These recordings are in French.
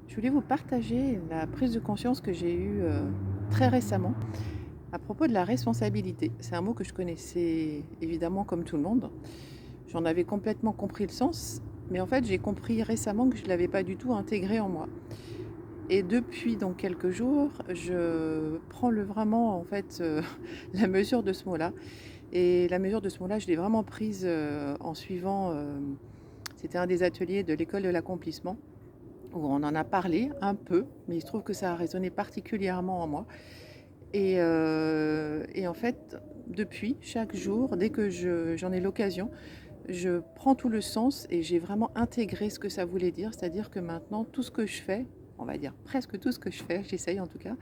Je voulais vous partager la prise de conscience que j'ai eue, très récemment à propos de la responsabilité. C'est un mot que je connaissais évidemment comme tout le monde. J'en avais complètement compris le sens, mais en fait, j'ai compris récemment que je ne l'avais pas du tout intégré en moi. Et depuis donc quelques jours, je prends vraiment en fait, la mesure de ce mot-là. Et la mesure de ce mot-là, je l'ai vraiment prise, en suivant, c'était un des ateliers de l'école de l'accomplissement où on en a parlé un peu, mais il se trouve que ça a résonné particulièrement en moi. Et en fait, depuis, chaque jour, dès que j'en ai l'occasion, je prends tout le sens et j'ai vraiment intégré ce que ça voulait dire. C'est-à-dire que maintenant, tout ce que je fais, on va dire presque tout ce que je fais, j'essaye en tout cas,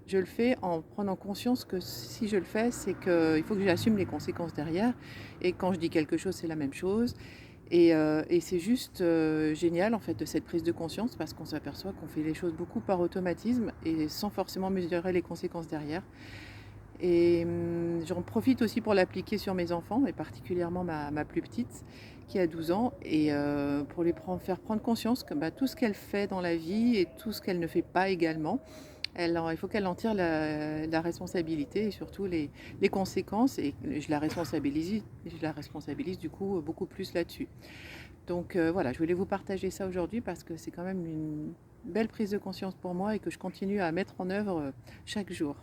je le fais en prenant conscience que si je le fais, c'est qu'il faut que j'assume les conséquences derrière. Et quand je dis quelque chose, c'est la même chose. Et c'est juste, génial en fait de cette prise de conscience parce qu'on s'aperçoit qu'on fait les choses beaucoup par automatisme et sans forcément mesurer les conséquences derrière. J'en profite aussi pour l'appliquer sur mes enfants et particulièrement ma plus petite qui a 12 ans et pour faire prendre conscience que, bah, tout ce qu'elle fait dans la vie et tout ce qu'elle ne fait pas également, il faut qu'elle en tire la responsabilité et surtout les conséquences et je la responsabilise du coup beaucoup plus là-dessus. Donc voilà, je voulais vous partager ça aujourd'hui parce que c'est quand même une belle prise de conscience pour moi et que je continue à mettre en œuvre chaque jour.